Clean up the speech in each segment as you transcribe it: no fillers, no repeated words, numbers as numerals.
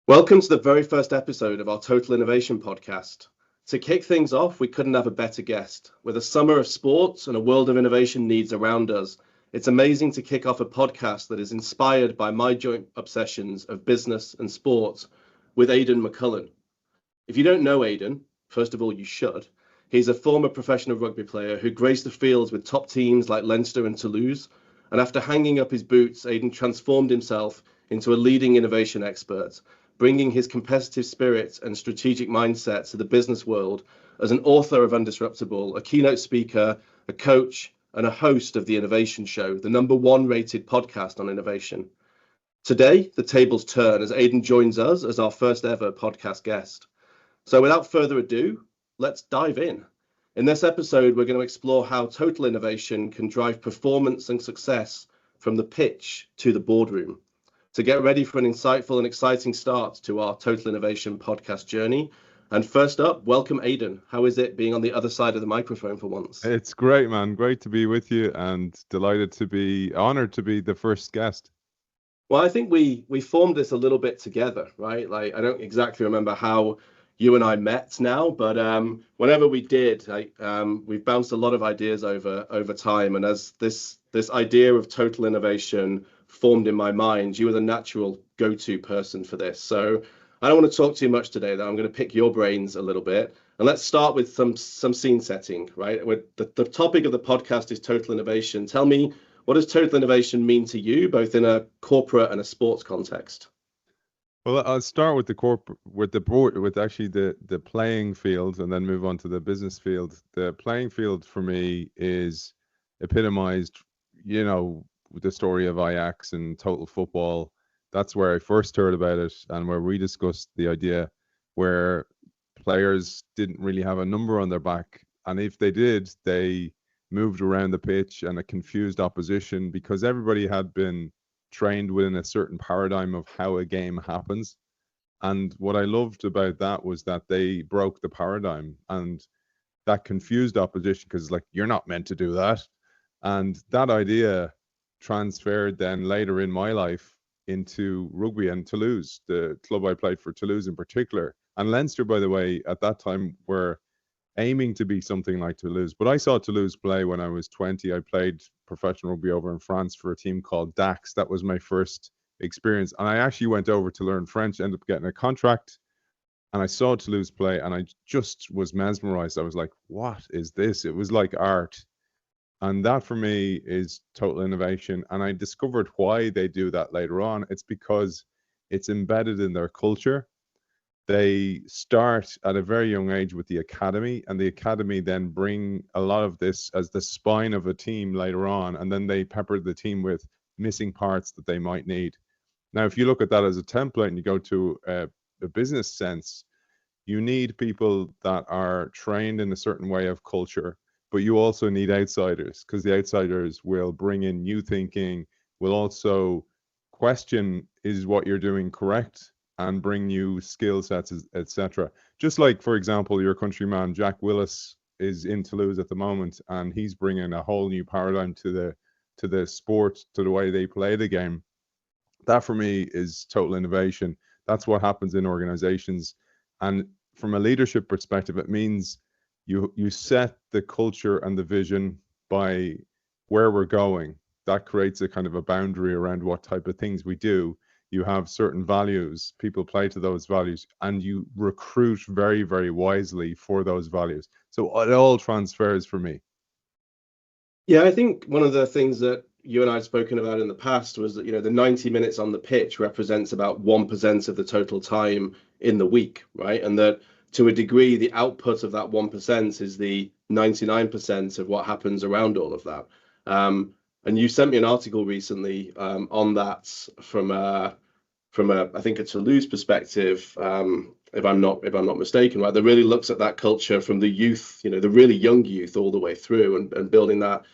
Welcome to the very first episode of our Total Innovation podcast. To kick things off, we couldn't have a better guest. With a summer of sports and a world of innovation needs around us, it's amazing to kick off a podcast that is inspired by my joint obsessions of business and sport with Aidan McCullen. If you don't know Aiden, first of all, you should. He's a former professional rugby player who graced the fields with top teams like Leinster and Toulouse. And after hanging up his boots, Aiden transformed himself into a leading innovation expert, bringing his competitive spirit and strategic mindset to the business world as an author of Undisruptable, a keynote speaker, a coach, and a host of The Innovation Show, the #1 rated podcast on innovation. Today, the tables turn as Aiden joins us as our first ever podcast guest. So without further ado, let's dive in. In this episode, we're going to explore how total innovation can drive performance and success from the pitch to the boardroom. To get ready for an insightful and exciting start to our Total Innovation podcast journey. And first up, welcome Aiden. How is it being on the other side of the microphone for once? It's great, man. Great to be with you and honored to be the first guest. Well, I think we formed this a little bit together, right? Like, I don't exactly remember how you and I met now, but whenever we did, we've bounced a lot of ideas over time. And as this idea of total innovation formed in my mind, you were the natural go-to person for this. So I don't want to talk too much today, though. I'm going to pick your brains a little bit. And let's start with some scene setting, right? The topic of the podcast is total innovation. Tell me, what does total innovation mean to you, both in a corporate and a sports context? Well, I'll start with the playing field and then move on to the business field. The playing field for me is epitomized, with the story of Ajax and total football. That's where I first heard about it and where we discussed the idea where players didn't really have a number on their back. And if they did, they moved around the pitch and it confused opposition because everybody had been trained within a certain paradigm of how a game happens. And what I loved about that was that they broke the paradigm and that confused opposition because you're not meant to do that. And that idea transferred then later in my life into rugby and Toulouse, the club I played for, Toulouse in particular. And Leinster, by the way, at that time were aiming to be something like Toulouse. But I saw Toulouse play when I was 20. I played professional rugby over in France for a team called Dax. That was my first experience. And I actually went over to learn French, ended up getting a contract. And I saw Toulouse play and I just was mesmerized. I was like, what is this? It was like art. And that for me is total innovation. And I discovered why they do that later on. It's because it's embedded in their culture. They start at a very young age with the academy, and the academy then bring a lot of this as the spine of a team later on. And then they pepper the team with missing parts that they might need. Now, if you look at that as a template and you go to a business sense, you need people that are trained in a certain way of culture. But you also need outsiders because the outsiders will bring in new thinking, will also question, is what you're doing correct, and bring new skill sets, etc. Just like, for example, your countryman, Jack Willis, is in Toulouse at the moment, and he's bringing a whole new paradigm to the sport, to the way they play the game. That for me is total innovation. That's what happens in organizations. And from a leadership perspective, it means you set the culture and the vision by where we're going. That creates a kind of a boundary around what type of things we do. You have certain values, people play to those values, and you recruit very, very wisely for those values. So it all transfers for me. Yeah, I think one of the things that you and I have spoken about in the past was that, the 90 minutes on the pitch represents about 1% of the total time in the week, right? And that to a degree, the output of that 1% is the 99% of what happens around all of that. And you sent me an article recently on that from I think a Toulouse perspective, if I'm not mistaken, right? That really looks at that culture from the youth, the really young youth all the way through, and building that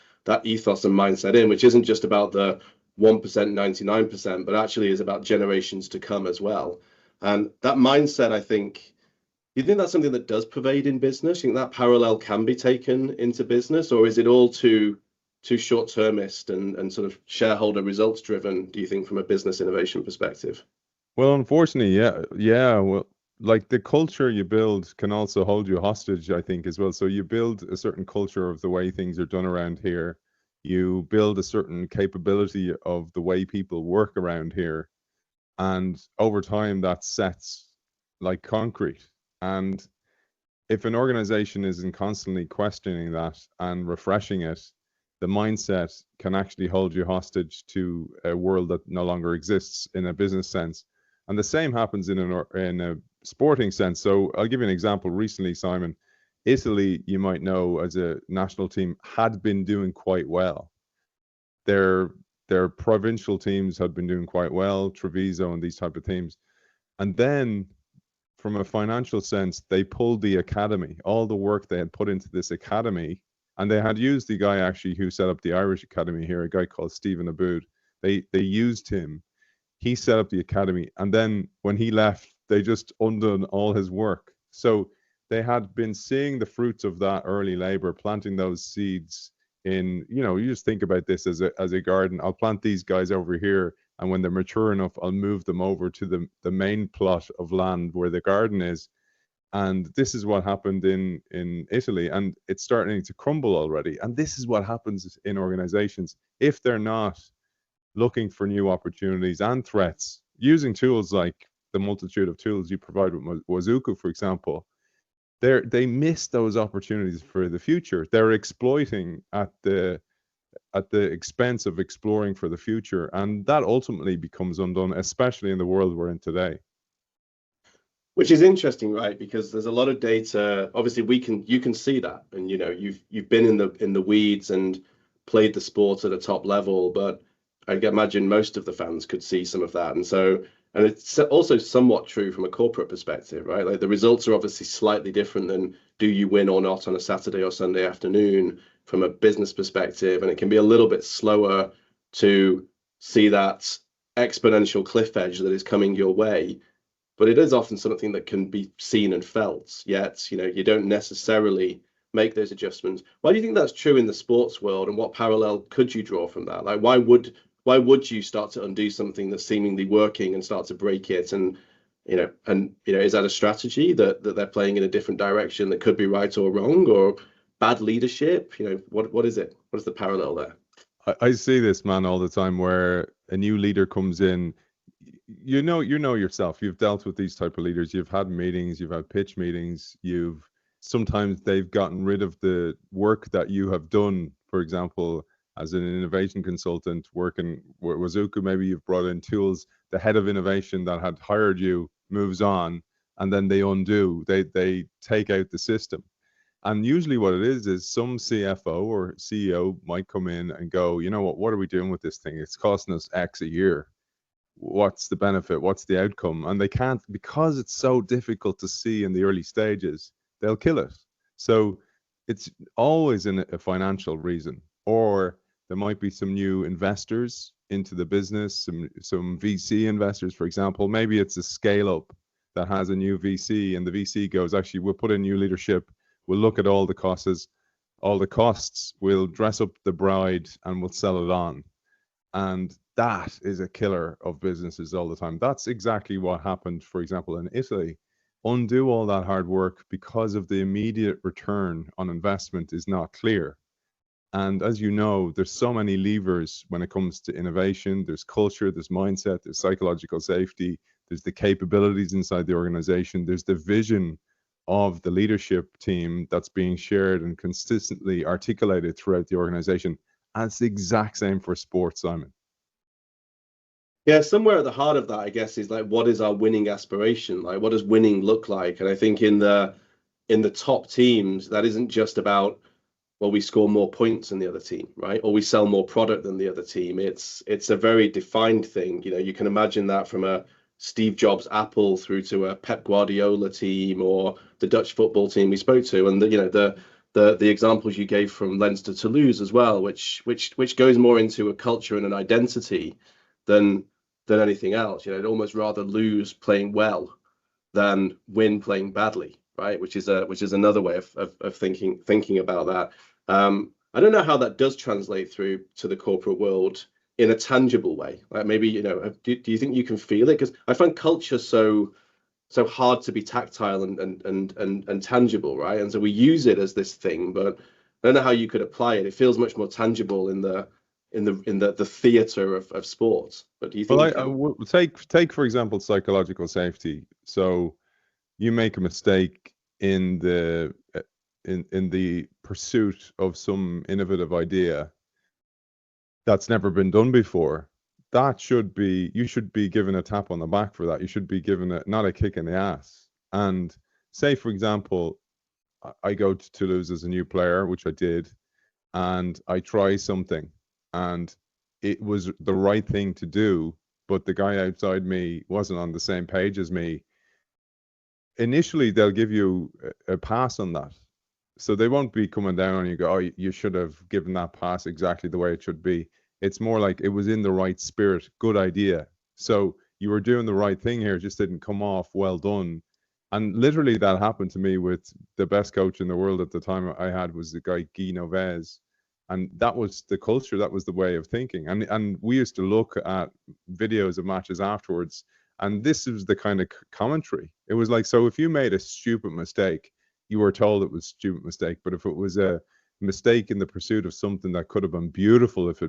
ethos and mindset in, which isn't just about the 1%, 99%, but actually is about generations to come as well. And that mindset, I think, you think that's something that does pervade in business? You think that parallel can be taken into business, or is it all too short-termist and sort of shareholder results driven, do you think, from a business innovation perspective? Well, unfortunately, yeah. Well, like the culture you build can also hold you hostage, I think, as well. So you build a certain culture of the way things are done around here. You build a certain capability of the way people work around here, and over time that sets like concrete. And if an organization isn't constantly questioning that and refreshing it, the mindset can actually hold you hostage to a world that no longer exists in a business sense. And the same happens in a sporting sense. So I'll give you an example. Recently, Simon, Italy, you might know, as a national team, had been doing quite well. Their their provincial teams had been doing quite well, Treviso and these type of teams. And then from a financial sense, they pulled the academy, all the work they had put into this academy, and they had used the guy actually who set up the Irish Academy here, a guy called Stephen Aboud. They used him. He set up the academy, and then when he left, they just undone all his work. So they had been seeing the fruits of that early labor, planting those seeds in, you just think about this as a garden. I'll plant these guys over here, and when they're mature enough, I'll move them over to the main plot of land where the garden is. And this is what happened in Italy, and it's starting to crumble already. And this is what happens in organizations if they're not looking for new opportunities and threats using tools like the multitude of tools you provide with Wazuku, for example. They miss those opportunities for the future. They're exploiting at the expense of exploring for the future, and that ultimately becomes undone, especially in the world we're in today. Which is interesting, right? Because there's a lot of data. Obviously, you can see that, and you've been in the weeds and played the sport at a top level. But I can imagine most of the fans could see some of that, and it's also somewhat true from a corporate perspective, right? Like the results are obviously slightly different than do you win or not on a Saturday or Sunday afternoon from a business perspective, and it can be a little bit slower to see that exponential cliff edge that is coming your way, but it is often something that can be seen and felt, yet you don't necessarily make those adjustments. Why do you think that's true in the sports world, and what parallel could you draw from that? Like why would you start to undo something that's seemingly working and start to break it? And is that a strategy that they're playing in a different direction that could be right or wrong, or bad leadership? What is it? What is the parallel there? I see this, man, all the time where a new leader comes in. You know yourself. You've dealt with these type of leaders. You've had meetings. You've had pitch meetings. You've sometimes they've gotten rid of the work that you have done. For example, as an innovation consultant working with Wazuku, maybe you've brought in tools. The head of innovation that had hired you moves on, and then they undo. They take out the system. And usually what it is some CFO or CEO might come in and go, you know what are we doing with this thing? It's costing us X a year. What's the benefit? What's the outcome? And they can't, because it's so difficult to see in the early stages, they'll kill it. So it's always in a financial reason, or there might be some new investors into the business, some VC investors, for example. Maybe it's a scale up that has a new VC, and the VC goes, actually, we'll put in new leadership. We'll look at all the costs. We'll dress up the bride and we'll sell it on. And that is a killer of businesses all the time. That's exactly what happened, for example, in Italy. Undo all that hard work because of the immediate return on investment is not clear. And as you know, there's so many levers when it comes to innovation. There's culture, there's mindset, there's psychological safety, there's the capabilities inside the organization, there's the vision of the leadership team that's being shared and consistently articulated throughout the organization. And it's the exact same for sports, Simon. Yeah, somewhere at the heart of that, I guess, is like, what is our winning aspiration? Like, what does winning look like? And I think in the top teams, that isn't just about, well, we score more points than the other team, right? Or we sell more product than the other team. It's a very defined thing. You can imagine that from a Steve Jobs Apple through to a Pep Guardiola team or the Dutch football team we spoke to, and the examples you gave from Leinster Toulouse as well, which goes more into a culture and an identity than anything else. I'd almost rather lose playing well than win playing badly, right? Which is another way of thinking about that. I don't know how that does translate through to the corporate world in a tangible way? Like maybe, you know, do you think you can feel it? Because I find culture so hard to be tactile and tangible, right? And so we use it as this thing, but I don't know how you could apply it. It feels much more tangible in the theater of sports. But do you think Well, you can? take for example psychological safety. So you make a mistake in the pursuit of some innovative idea that's never been done before. You should be given a tap on the back for that. You should be given not a kick in the ass. And say, for example, I go to Toulouse as a new player, which I did, and I try something, and it was the right thing to do, but the guy outside me wasn't on the same page as me. Initially, they'll give you a pass on that. So they won't be coming down on you, go, oh, you should have given that pass exactly the way it should be. It's more like it was in the right spirit, good idea. So you were doing the right thing here, it just didn't come off well done. And literally that happened to me with the best coach in the world at the time I had was the guy Guy Novez. And that was the culture, that was the way of thinking. And we used to look at videos of matches afterwards, and this was the kind of commentary. It was like, so if you made a stupid mistake, you were told it was a stupid mistake. But if it was a mistake in the pursuit of something that could have been beautiful, if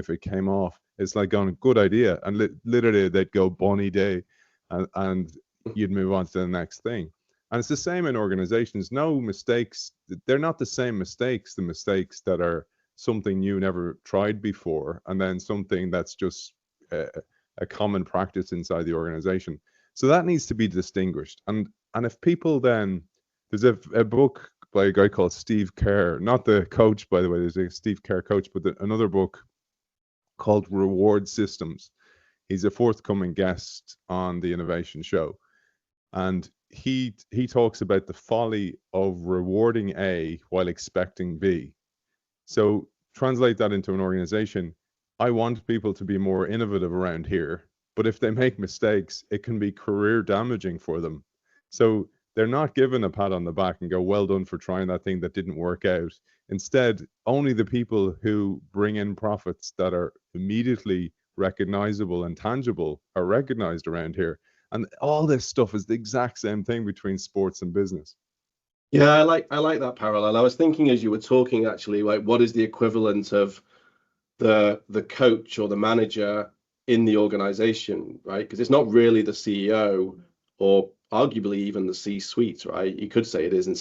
it came off, it's like going, good idea. And literally they'd go bonny day, and you'd move on to the next thing. And it's the same in organizations. No mistakes, they're not the same mistakes, the mistakes that are something you never tried before, and then something that's just a common practice inside the organization. So that needs to be distinguished. And if people then, there's a book by a guy called Steve Kerr, not the coach, by the way, there's a Steve Kerr coach, but another book called Reward Systems. He's a forthcoming guest on the Innovation Show. And he talks about the folly of rewarding A while expecting B. So translate that into an organization. I want people to be more innovative around here, but if they make mistakes, it can be career damaging for them. So they're not given a pat on the back and go, well done for trying that thing that didn't work out. Instead, only the people who bring in profits that are immediately recognizable and tangible are recognized around here. And all this stuff is the exact same thing between sports and business. Yeah, I like that parallel. I was thinking as you were talking, actually, like what is the equivalent of the coach or the manager in the organization, right? Because it's not really the CEO or arguably even the C-suite, right? You could say it is in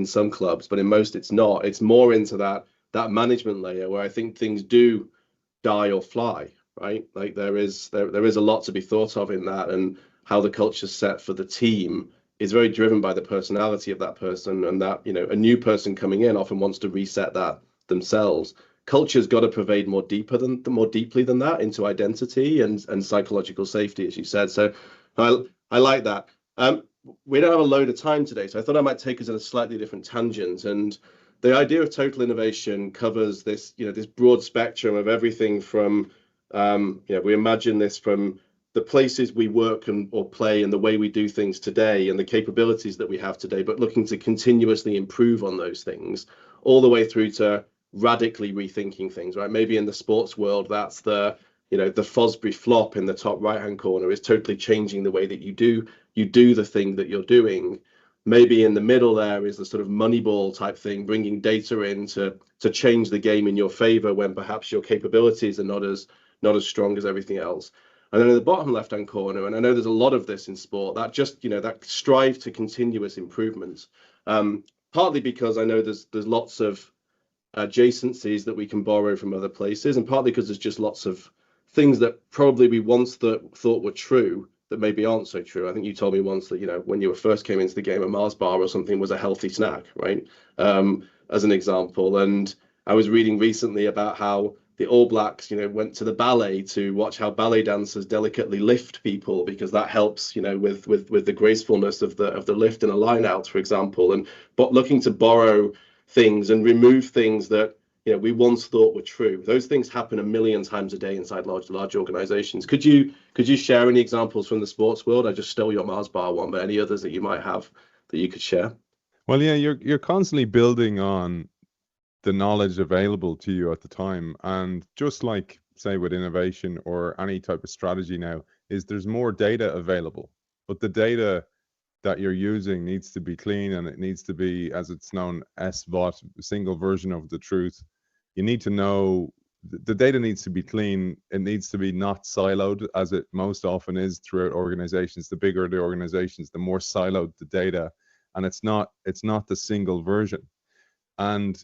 some clubs, but in most it's not. It's more into that management layer where I think things do die or fly, right? Like there is a lot to be thought of in that, and how the culture's set for the team is very driven by the personality of that person, and that, you know, a new person coming in often wants to reset that themselves. Culture's got to pervade more deeply than that into identity and psychological safety, as you said. So I like that. We don't have a load of time today, so I thought I might take us in a slightly different tangent. And the idea of total innovation covers this, you know, this broad spectrum of everything from, we imagine this from the places we work or play and the way we do things today and the capabilities that we have today, but looking to continuously improve on those things, all the way through to radically rethinking things, right? Maybe in the sports world, that's the Fosbury flop in the top right-hand corner is totally changing the way that you do the thing that you're doing. Maybe in the middle there is the sort of Moneyball type thing, bringing data in to change the game in your favor when perhaps your capabilities are not as strong as everything else. And then in the bottom left-hand corner, and I know there's a lot of this in sport, that just, that strive to continuous improvement. Partly because I know there's lots of adjacencies that we can borrow from other places, and partly because there's just lots of things that probably we once thought were true that maybe aren't so true. I think you told me once that, when you first came into the game, a Mars bar or something was a healthy snack, right? As an example. And I was reading recently about how the All Blacks, went to the ballet to watch how ballet dancers delicately lift people, because that helps, with the gracefulness of the lift in a line out, for example. But looking to borrow things and remove things that we once thought were true. Those things happen a million times a day inside large organizations. Could you share any examples from the sports world? I just stole your Mars bar one, but any others that you might have that you could share? Well, yeah, you're constantly building on the knowledge available to you at the time. And just like say with innovation or any type of strategy now, is there's more data available, but the data that you're using needs to be clean, and it needs to be, as it's known, SVOT, single version of the truth. You need to know the data needs to be clean. It needs to be not siloed, as it most often is throughout organizations. The bigger the organizations, the more siloed the data, and it's not the single version. And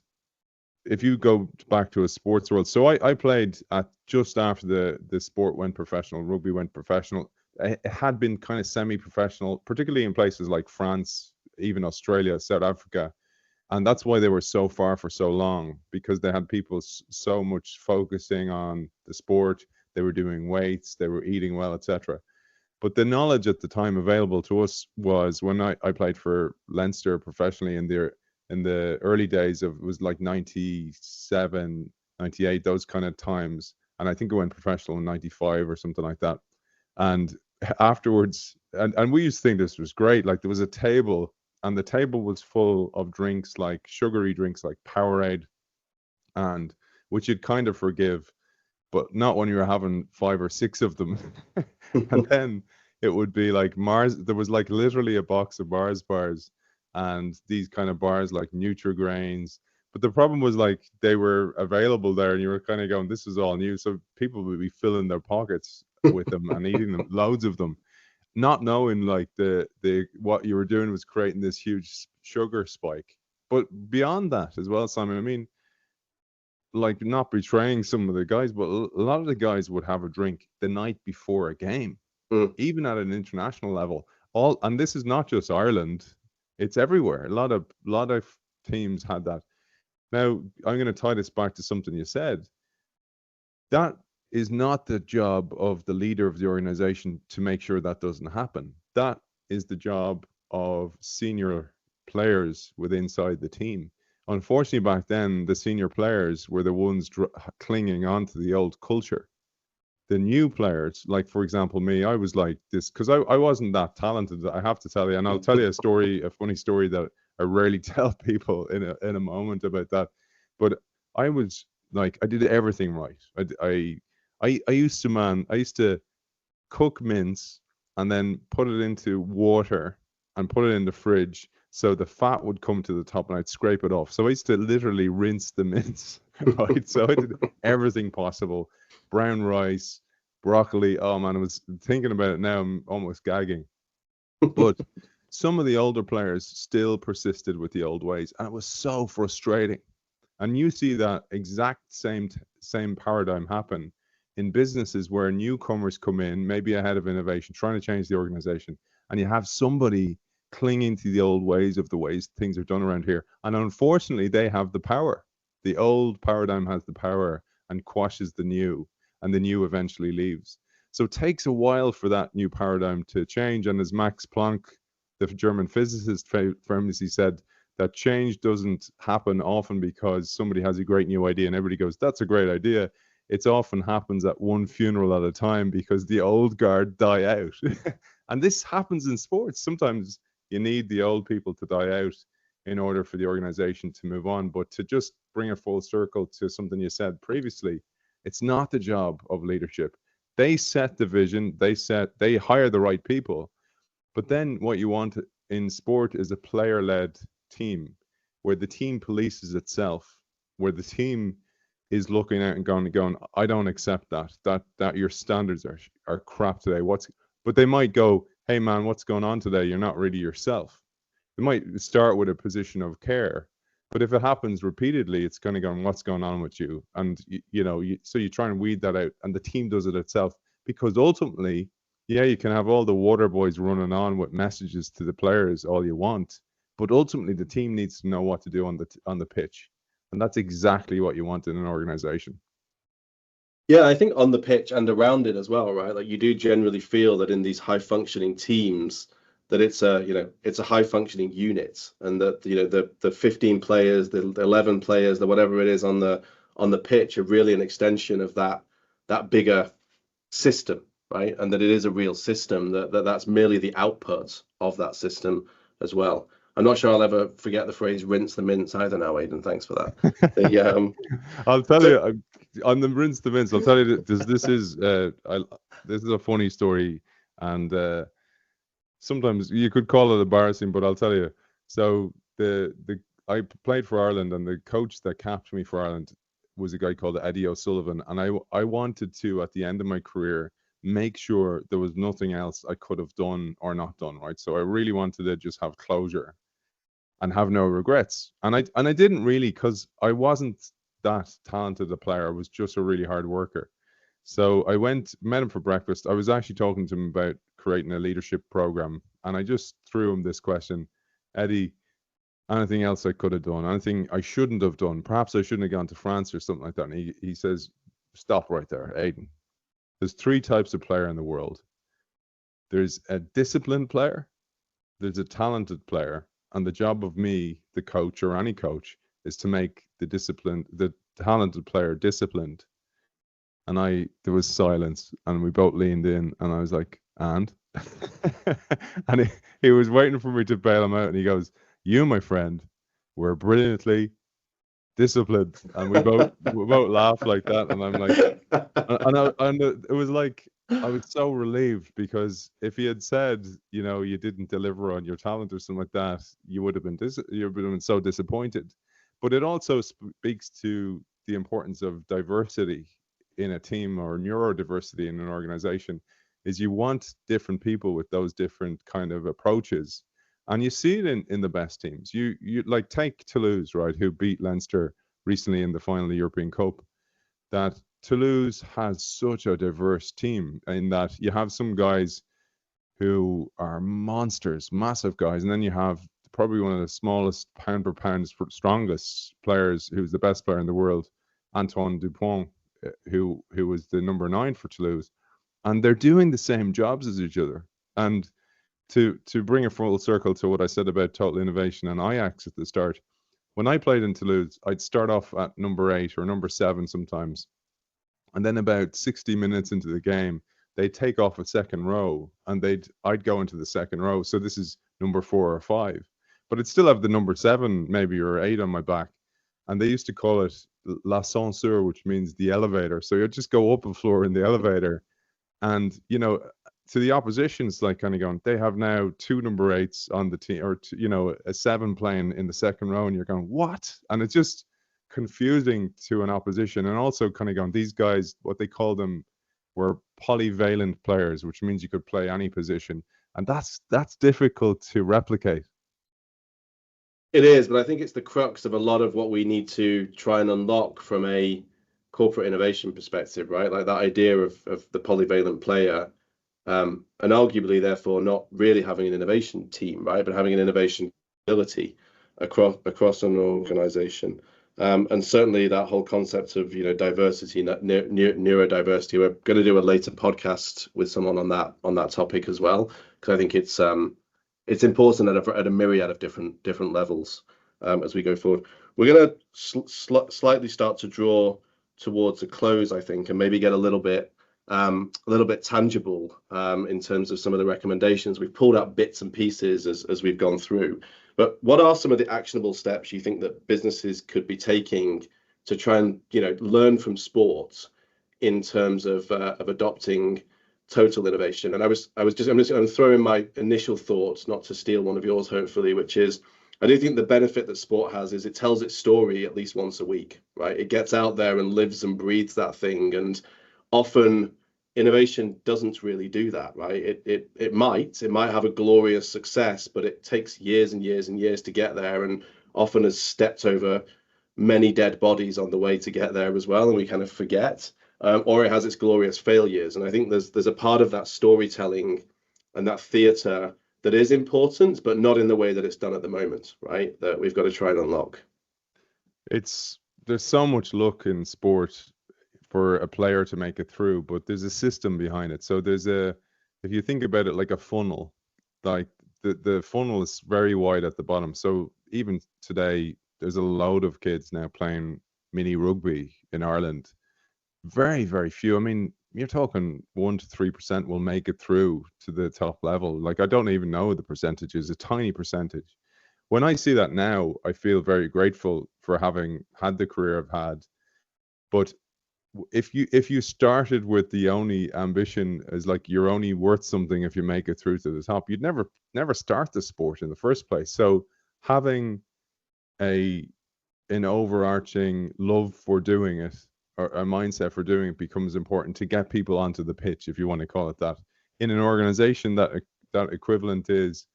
if you go back to a sports world, so I played at just after the sport went professional, rugby went professional. It had been kind of semi-professional, particularly in places like France, even Australia, South Africa. And that's why they were so far for so long, because they had people so much focusing on the sport. They were doing weights, they were eating well, etc. But the knowledge at the time available to us was, when I played for Leinster professionally in the early days of, it was like 97, 98, those kind of times. And I think I went professional in 95 or something like that. And afterwards, and we used to think this was great. Like, there was a table, and the table was full of drinks, like sugary drinks like Powerade, and which you'd kind of forgive, but not when you were having 5 or 6 of them. And then it would be like Mars. There was like literally a box of Mars bars, and these kind of bars like Nutri-Grains. But the problem was, like, they were available there, and you were kind of going, this is all new. So people would be filling their pockets with them and eating them, loads of them, not knowing like the what you were doing was creating this huge sugar spike. But beyond that as well, Simon, I mean, like, not betraying some of the guys, but a lot of the guys would have a drink the night before a game, even at an international level. And this is not just Ireland; it's everywhere. A lot of teams had that. Now, I'm going to tie this back to something you said. That is not the job of the leader of the organization to make sure that doesn't happen. That is the job of senior players inside the team. Unfortunately, back then, the senior players were the ones clinging on to the old culture. The new players, like, for example, me, I was like this because I wasn't that talented, I have to tell you. And I'll tell you a funny story that I rarely tell people in a moment about that. But I was like, I did everything right. I used to cook mince and then put it into water and put it in the fridge, so the fat would come to the top, and I'd scrape it off. So I used to literally rinse the mince, right? So I did everything possible. Brown rice, broccoli. Oh man, I was thinking about it now, I'm almost gagging. But some of the older players still persisted with the old ways, and it was so frustrating. And you see that exact same paradigm happen in businesses where newcomers come in, maybe ahead of innovation, trying to change the organization, and you have somebody clinging to the old ways of the ways things are done around here. And unfortunately, they have the power. The old paradigm has the power and quashes the new, and the new eventually leaves. So it takes a while for that new paradigm to change. And as Max Planck, the German physicist, famously said, that change doesn't happen often because somebody has a great new idea and everybody goes, that's a great idea. It often happens at one funeral at a time because the old guard die out. And this happens in sports. Sometimes you need the old people to die out in order for the organization to move on. But to just bring a full circle to something you said previously, it's not the job of leadership. They set the vision, they hire the right people. But then what you want in sport is a player-led team where the team polices itself, where the team is looking out and going, I don't accept that your standards are crap today. But they might go, hey man, what's going on today? You're not really yourself. They might start with a position of care, but if it happens repeatedly, it's kind of going, what's going on with you? And so you try and weed that out, and the team does it itself, because ultimately, yeah, you can have all the water boys running on with messages to the players all you want, but ultimately the team needs to know what to do on the pitch, and that's exactly what you want in an organization. Yeah, I think on the pitch and around it as well, right? Like, you do generally feel that in these high functioning teams that it's a high functioning unit, and that the 15 players, the 11 players, the whatever it is on the pitch are really an extension of that bigger system, right? And that it is a real system, that's merely the output of that system as well. I'm not sure I'll ever forget the phrase "rinse the mince" either. Now, Aidan, thanks for that. I'll tell you on the rinse the mince. I'll tell you that this is a funny story, and sometimes you could call it embarrassing, but I'll tell you. So I played for Ireland, and the coach that capped me for Ireland was a guy called Eddie O'Sullivan, and I wanted to, at the end of my career, make sure there was nothing else I could have done or not done, right? So I really wanted to just have closure and have no regrets. And I didn't really, because I wasn't that talented a player. I was just a really hard worker. So I met him for breakfast. I was actually talking to him about creating a leadership program, and I just threw him this question: Eddie, anything else I could have done? Anything I shouldn't have done? Perhaps I shouldn't have gone to France or something like that. And he says, stop right there, Aiden. There's 3 types of player in the world. There's a disciplined player, there's a talented player, and the job of me, the coach or any coach, is to make the talented player disciplined. And there was silence, and we both leaned in, and I was like, and he was waiting for me to bail him out, and he goes, you, my friend, were brilliantly disciplined. And we both laughed like that, and I'm like, and it was like, I was so relieved, because if he had said, you didn't deliver on your talent or something like that, you would have been so disappointed. But it also speaks to the importance of diversity in a team, or neurodiversity in an organization, is you want different people with those different kind of approaches. And you see it in the best teams. You like, take Toulouse, right, who beat Leinster recently in the final of the European Cup. That Toulouse has such a diverse team, in that you have some guys who are monsters, massive guys, and then you have probably one of the smallest pound per pound strongest players, who's the best player in the world, Antoine Dupont, who was the number 9 for Toulouse, and they're doing the same jobs as each other. And to bring a full circle to what I said about total innovation and Ajax at the start, when I played in Toulouse, I'd start off at number 8 or number 7 sometimes, and then about 60 minutes into the game, they'd take off a second row, and I'd go into the second row. So this is number 4 or 5, but I'd still have the number 7 maybe or 8 on my back, and they used to call it l'ascenseur, which means the elevator. So you'd just go up a floor in the elevator, and to the opposition, it's like kind of going, they have now 2 number 8s on the team, or a 7 playing in the second row, and you're going, what? And it's just confusing to an opposition. And also kind of going, these guys, what they call them, were polyvalent players, which means you could play any position, and that's difficult to replicate. It is, but I think it's the crux of a lot of what we need to try and unlock from a corporate innovation perspective, right? Like that idea of the polyvalent player, and arguably therefore not really having an innovation team, right, but having an innovation ability across an organization. And certainly that whole concept of diversity, neurodiversity. We're going to do a later podcast with someone on that topic as well, because I think it's important at a myriad of different levels as we go forward. We're going to slightly start to draw towards a close, I think, and maybe get a little bit tangible in terms of some of the recommendations. We've pulled out bits and pieces as we've gone through. But what are some of the actionable steps you think that businesses could be taking to try and learn from sports in terms of adopting total innovation? And I'm just throwing my initial thoughts, not to steal one of yours, hopefully, which is, I do think the benefit that sport has is it tells its story at least once a week, right? It gets out there and lives and breathes that thing, and often innovation doesn't really do that, right? It might have a glorious success, but it takes years and years and years to get there, and often has stepped over many dead bodies on the way to get there as well, and we kind of forget, or it has its glorious failures. And I think there's a part of that storytelling and that theatre that is important, but not in the way that it's done at the moment, right? That we've got to try and unlock. There's so much luck in sport for a player to make it through, but there's a system behind it. So if you think about it like a funnel, like the funnel is very wide at the bottom. So even today, there's a load of kids now playing mini rugby in Ireland. Very, very few. I mean, you're talking 1 to 3% will make it through to the top level. Like, I don't even know the percentages, a tiny percentage. when I see that now, I feel very grateful for having had the career I've had. But if you started with the only ambition as like you're only worth something if you make it through to the top, you'd never start the sport in the first place. So having a an overarching love for doing it, or a mindset for doing it, becomes important to get people onto the pitch, if you want to call it that. In an organization, that equivalent is,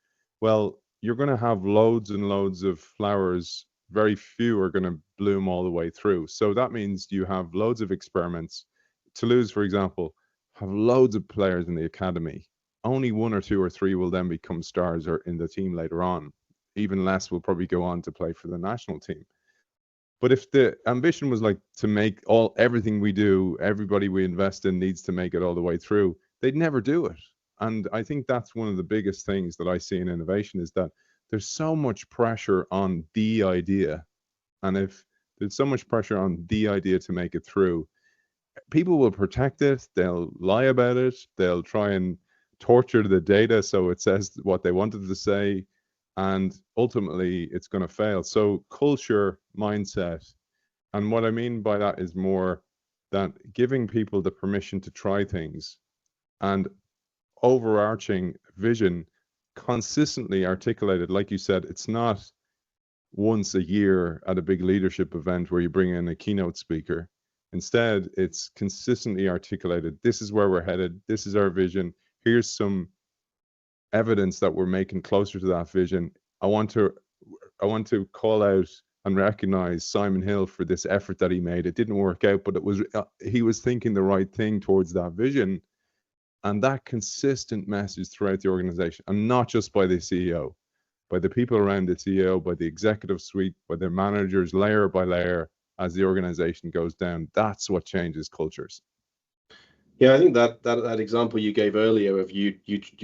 well, you're going to have loads and loads of flowers. Very few are going to bloom all the way through. So that means you have loads of experiments. Toulouse, for example, have loads of players in the academy. Only one or two or three will then become stars or in the team later on. Even less will probably go on to play for the national team. But if the ambition was like to make everything we do, everybody we invest in needs to make it all the way through, they'd never do it. And I think that's one of the biggest things that I see in innovation, is that there's so much pressure on the idea. And if there's so much pressure on the idea to make it through, people will protect it, they'll lie about it, they'll try and torture the data so it says what they wanted to say, and ultimately it's going to fail. So culture, mindset, and what I mean by that is more that giving people the permission to try things, and overarching vision consistently articulated. Like you said, it's not once a year at a big leadership event where you bring in a keynote speaker. Instead, it's consistently articulated. This is where we're headed. This is our vision. Here's some evidence that we're making closer to that vision. I want to call out and recognize Simon Hill for this effort that he made. It didn't work out, but it was he was thinking the right thing towards that vision. And that consistent message throughout the organization, and not just by the CEO, by the people around the CEO, by the executive suite, by the managers, layer by layer, as the organization goes down. That's what changes cultures. Yeah, I think that example you gave earlier of you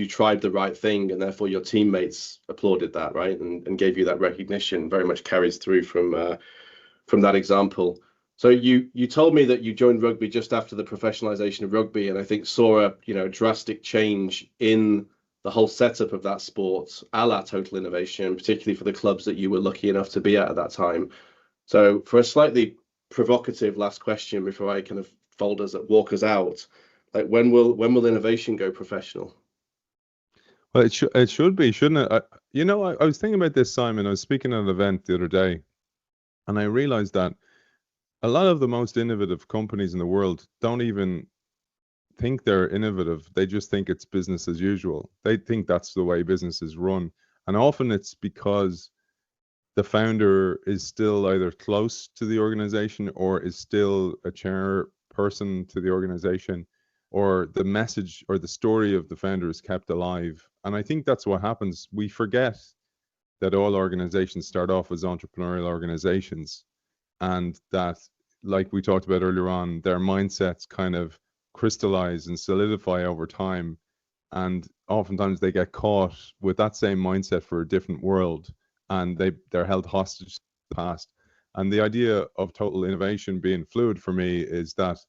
tried the right thing, and therefore your teammates applauded that, right, and gave you that recognition, very much carries through from that example. So you told me that you joined rugby just after the professionalization of rugby, and I think saw a drastic change in the whole setup of that sport, a la Total Innovation, particularly for the clubs that you were lucky enough to be at that time. So for a slightly provocative last question before I kind of walk us out, like when will innovation go professional? Well, it should be, shouldn't it? I was thinking about this, Simon. I was speaking at an event the other day, and I realized that a lot of the most innovative companies in the world don't even think they're innovative. They just think it's business as usual. They think that's the way business is run. And often it's because the founder is still either close to the organization or is still a chairperson to the organization, or the message or the story of the founder is kept alive. And I think that's what happens. We forget that all organizations start off as entrepreneurial organizations, and that, like we talked about earlier on, their mindsets kind of crystallize and solidify over time. And oftentimes they get caught with that same mindset for a different world, and they're held hostage to the past. And the idea of total innovation being fluid for me is that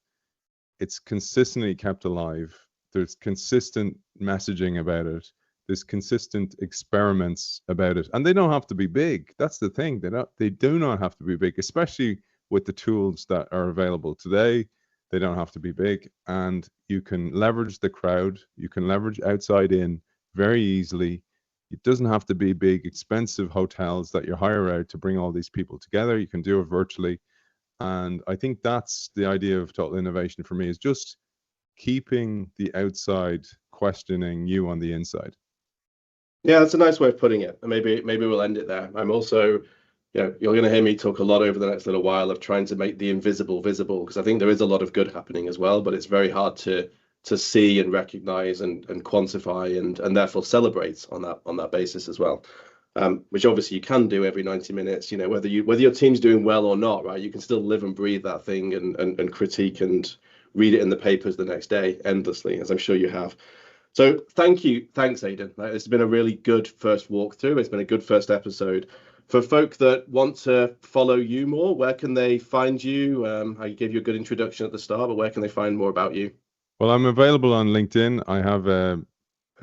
it's consistently kept alive. There's consistent messaging about it. There's consistent experiments about it, and they don't have to be big. That's the thing. They do not have to be big, especially with the tools that are available today. They don't have to be big, and you can leverage the crowd. You can leverage outside in very easily. It doesn't have to be big, expensive hotels that you hire out to bring all these people together. You can do it virtually. And I think that's the idea of total innovation for me, is just keeping the outside questioning you on the inside. Yeah, that's a nice way of putting it. And maybe we'll end it there. I'm also, you're going to hear me talk a lot over the next little while of trying to make the invisible visible, because I think there is a lot of good happening as well, but it's very hard to see and recognize and quantify and therefore celebrate on that basis as well. Which obviously you can do every 90 minutes, whether your team's doing well or not, right? You can still live and breathe that thing and critique and read it in the papers the next day endlessly, as I'm sure you have. So thanks, Aiden. It's been a really good first walkthrough. It's been a good first episode. For folk that want to follow you more, where can they find you? I gave you a good introduction at the start, but where can they find more about you? Well, I'm available on LinkedIn. I have a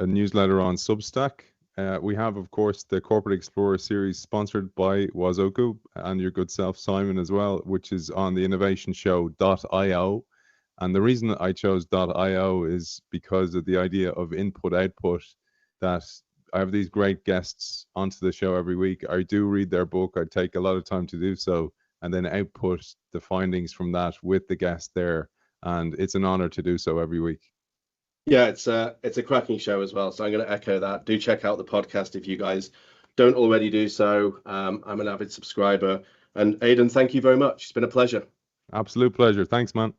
newsletter on Substack. We have, of course, the Corporate Explorer series sponsored by Wazoku and your good self, Simon, as well, which is on the innovationshow.io. And the reason I chose .io is because of the idea of input-output, that I have these great guests onto the show every week. I do read their book. I take a lot of time to do so, and then output the findings from that with the guest there. And it's an honor to do so every week. Yeah, it's a cracking show as well. So I'm going to echo that. Do check out the podcast if you guys don't already do so. I'm an avid subscriber. And Aidan, thank you very much. It's been a pleasure. Absolute pleasure. Thanks, man.